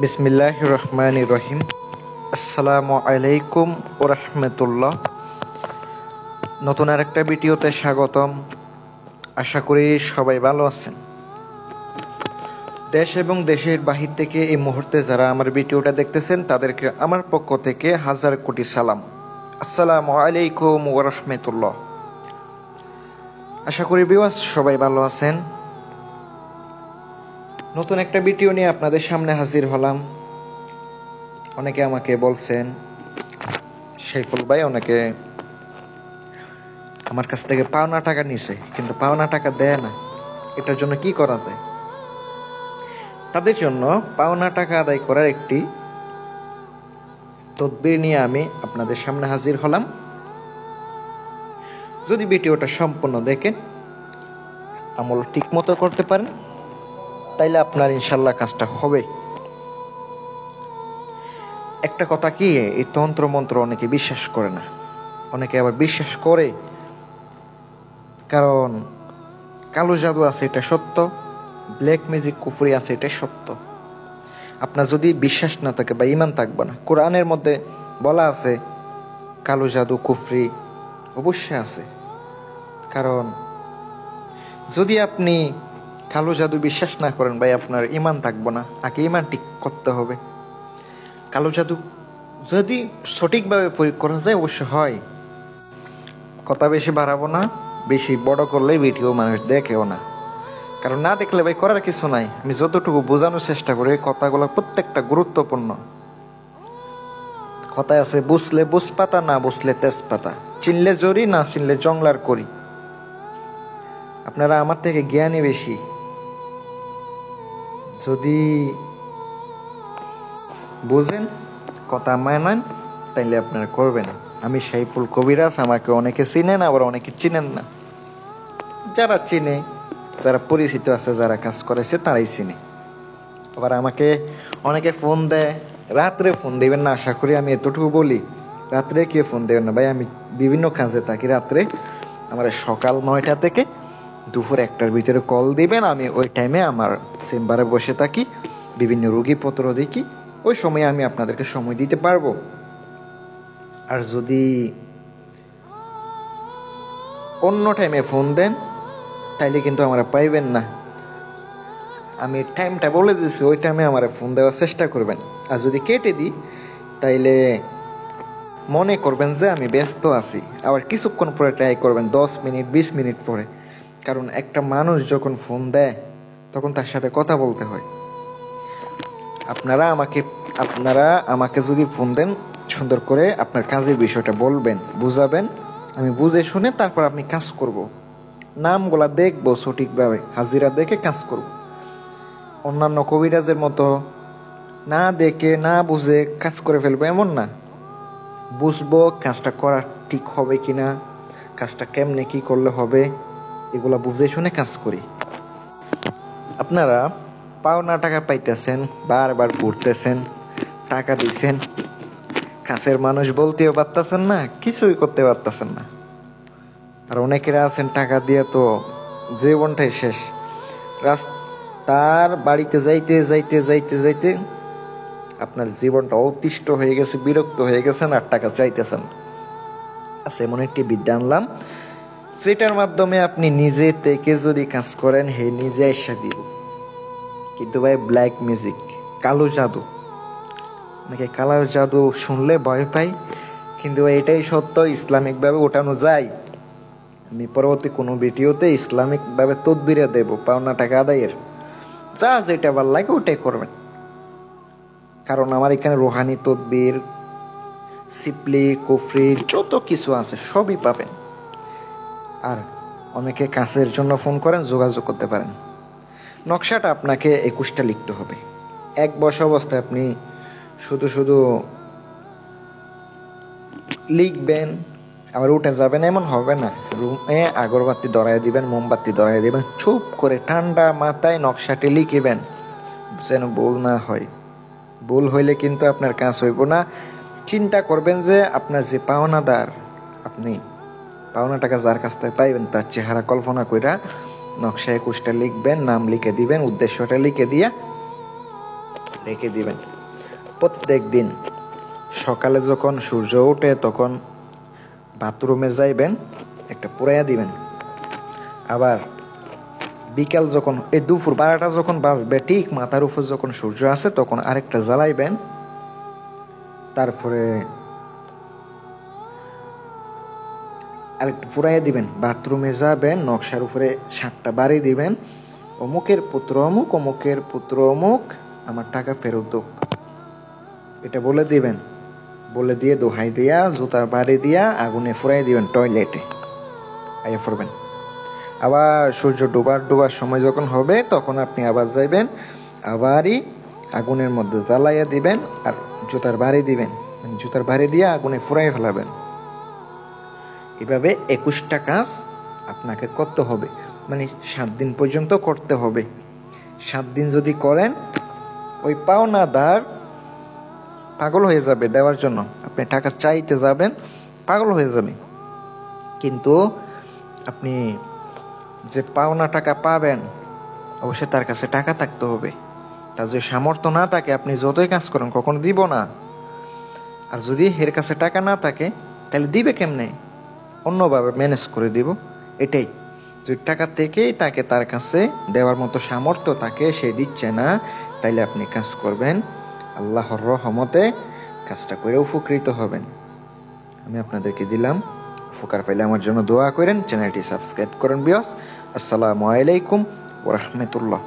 বিসমিল্লাহির রহমানির রহিম। আসসালামু আলাইকুম ওয়া রাহমাতুল্লাহ। নতুন আরেকটা ভিডিওতে স্বাগতম। আশা করি সবাই ভালো আছেন। দেশ এবং দেশের বাহির থেকে এই মুহূর্তে যারা আমার ভিডিওটা দেখতেছেন তাদেরকে আমার পক্ষ থেকে হাজার কোটি সালাম। আসসালামু আলাইকুম ওয়া রাহমাতুল্লাহ। আশা করি ভিউয়ার্স সবাই ভালো আছেন। নতুন একটা ভিডিও নিয়ে আপনাদের সামনে হাজির হলাম। অনেকে আমাকে বলছেন সাইফুল ভাই অনেকে আমার কাছ থেকে পাওনা টাকা নিছে, কিন্তু পাওনা টাকা দেয় না। এটার জন্য কি করা যায়? তাদের জন্য পাওনা টাকা আদায় করার একটি তদবির নিয়ে আমি আপনাদের সামনে হাজির হলাম। যদি ভিডিওটা সম্পূর্ণ দেখেন, আমল ঠিক মতো করতে পারেন, তাইলে আপনার ইনশাল্লাহ কাজটা হবে। একটা কথা কি, এই তন্ত্র মন্ত্র অনেকে বিশ্বাস করে না, অনেকে আবার বিশ্বাস করে। কারণ কালো জাদু আছে, এটা সত্য। ব্ল্যাক ম্যাজিক কুফরি আছে, এটা সত্য। আপনার যদি বিশ্বাস না থাকে বা ঈমান থাকবে না। কোরআনের মধ্যে বলা আছে কালো জাদু কুফরি অবশ্যই আছে। কারণ যদি আপনি কালো জাদু বিশ্বাস না করেন ভাই, আপনার ঈমান থাকবে না। আগে ঈমান ঠিক করতে হবে। কালো জাদু যদি সঠিকভাবে প্রয়োগ করা যায় অবশ্য হয়। কথা বেশি বাড়াবো না, বেশি বড় করলেই ভিডিও মানুষ দেখেও না। কারণ না দেখলে ভাই করার কিছু নাই। আমি যতটুকু বোঝানোর চেষ্টা করি, কথাগুলো প্রত্যেকটা গুরুত্বপূর্ণ। কথায় আছে বুঝলে বুঝপাতা, না বুঝলে তেজপাতা, চিনলে জরি, না চিনলে জংলার করি। আপনারা আমার থেকে জ্ঞানী বেশি। যদি বুঝেন, কথা মানেন, তাইলে আপনারা করবেন। আমি সাইফুল কবিরাজ। আমাকে অনেকে চিনেন, আবার অনেকে চিনেন না। যারা চিনে, যারা পরিচিত আছে, যারা কাজ করেছে তারাই চিনে। আবার আমাকে অনেকে ফোন দেয়। রাত্রে ফোন দিবেন না, আশা করি আমি এতটুকু বলি। রাত্রে কেউ ফোন দেবেন না ভাই, আমি বিভিন্ন কাজে থাকি। রাত্রে আমার সকাল 9টা থেকে দুপুর 1টার ভিতরে কল দিবেন। আমি ওই টাইমে আমার চেম্বারে বসে থাকি, বিভিন্ন রোগীপত্র দেখি। ওই সময় আমি আপনাদেরকে সময় দিতে পারবো। আর যদি অন্য টাইমে ফোন দেন, তাইলে কিন্তু আমরা পাইবেন না। আমি টাইমটা বলে দিচ্ছি, ওই টাইমে আমার ফোন দেওয়ার চেষ্টা করবেন। আর যদি কেটে দিই, তাইলে মনে করবেন যে আমি ব্যস্ত আছি। আবার কিছুক্ষণ পরে ট্রাই করবেন, 10 মিনিট 20 মিনিট পরে। কারণ একটা মানুষ যখন ফোন দেয়, তখন তার সাথে কথা বলতে হয়। আপনারা আমাকে যদি ফোন দেন, সুন্দর করে আপনার কাজের বিষয়টা বলবেন, বুঝাবেন। আমি বুঝে শুনে তারপর আপনি কাজ করব। নামগুলা দেখবো সঠিকভাবে, হাজিরা দেখে কাজ করব। অন্যান্য কবিরাজের মতো না দেখে না বুঝে কাজ করে ফেলবো এমন না। বুঝবো কাজটা করা ঠিক হবে কিনা, কাজটা কেমনে কি করলে হবে, এগুলা বুঝে শুনে কাজ করি। আপনারা পাওনা টাকা পাইতেছেন, বারবার ঘুরতেছেন, টাকা দিচ্ছেন, কাছের মানুষ বলতেও পারতেছেন না, কিছুই করতে পারতেছেন না। আর অনেকেরা আছেন টাকা দিয়ে তো জীবনটাই শেষ। রাস্তার বাড়িতে যাইতে যাইতে যাইতে যাইতে আপনার জীবনটা অতিষ্ঠ হয়ে গেছে, বিরক্ত হয়ে গেছেন, আর টাকা চাইতেছেন। আচ্ছা, এমন একটি বিদ্যা আনলাম যেটার মাধ্যমে আপনি নিজে থেকে যদি কাজ করেন, হে নিজে এসে দিব। কিন্তু ভাই ব্ল্যাক ম্যাজিক, কালো জাদু। নাকি কালো জাদু শুনলে ভয় পাই, কিন্তু এটাই সত্য। ইসলামিক ভাবে ওঠানো যায়। আমি পরবর্তী কোনো ভিডিওতে ইসলামিক ভাবে তদবিরে দেব পাওনা টাকা আদায়ের। যা যেটা ভালো লাগে ওটাই করবেন। কারণ আমার এখানে রোহানি তদবির, সিপলি, কুফরি যত কিছু আছে সবই পাবেন। আর অনেকে কাজের জন্য ফোন করেন, যোগাযোগ করতে পারেন। নকশাটা আপনাকে 21টা লিখতে হবে। এক বসা অবস্থায় আপনি শুধু শুধু লিখবেন, আবার উঠে যাবেন, এমন হবে না। রুমে আগরবাতি ধরাই দিবেন, মোমবাতি ধরাই দিবেন, চুপ করে ঠান্ডা মাথায় নকশাটি লিখিবেন, যেন ভুল না হয়। ভুল হইলে কিন্তু আপনার কাজ হইব না। চিন্তা করবেন যে আপনার যে পাওনাদার, আপনি পাওনা টাকা যার কাছ থেকে পাইবেন তার চেহারা কল্পনা কইরা নকশা 21টা লিখবেন, নাম লিখে দিবেন, উদ্দেশ্যটা লিখে দিয়া রেখে দিবেন। প্রত্যেক দিন সকালে যখন সূর্য ওঠে তখন বাথরুমে যাইবেন, একটা পুরাইয়া দিবেন। আবার বিকাল যখন এই দুপুর 12টা যখন বাজবে, ঠিক মাথার উপর যখন সূর্য আসে তখন আরেকটা জ্বালাইবেন। তারপরে আরেকটা পুরাইয়া দিবেন। বাথরুমে যাবেন, নকশার উপরে 7টা বাড়ি দিবেন, অমুকের পুত্র অমুক, অমুকের পুত্র অমুক আমার টাকা ফেরত দাও, এটা বলে দিবেন। বলে দিয়ে দোহাই দিয়া জুতার বাড়ি দিয়া আগুনে ফুরাই দিবেন, টয়লেটে আইয়া পড়বেন। আবার সূর্য ডোবার সময় যখন হবে তখন আপনি আবার যাইবেন, আবারই আগুনের মধ্যে জ্বালাইয়া দিবেন আর জুতার বাড়ি দিবেন, মানে জুতার বাড়ি দিয়ে আগুনে ফুরাই ফেলাবেন। এভাবে 21টা কাজ আপনাকে করতে হবে, মানে 7 দিন পর্যন্ত করতে হবে। 7 দিন যদি করেন, ওই পাওনাদার পাগল হয়ে যাবে দেওয়ার জন্য, আপনি টাকা চাইতে যাবেন, পাগল হয়ে যাবে। কিন্তু আপনি যে পাওনা টাকা পাবেন, অবশ্যই তার কাছে টাকা থাকতে হবে। তার যদি সামর্থ্য না থাকে, আপনি যতই কাজ করেন কখনো দিব না। আর যদি এর কাছে টাকা না থাকে, তাহলে দিবে কেমনে? অন্যভাবে ম্যানেজ করে দিব, এটাই। যদি টাকা থেকেই তাকে তার কাছে দেওয়ার মতো সামর্থ্য থাকে, সে দিচ্ছে না, তাইলে আপনি কাজ করবেন, আল্লাহর রহমতে কাজটা করে উপকৃত হবেন। আমি আপনাদেরকে দিলাম, উপকার পাইলে আমার জন্য দোয়া করেন, চ্যানেলটি সাবস্ক্রাইব করেন। বিয়স, আসসালামু আলাইকুম ওয়া রাহমাতুল্লাহ।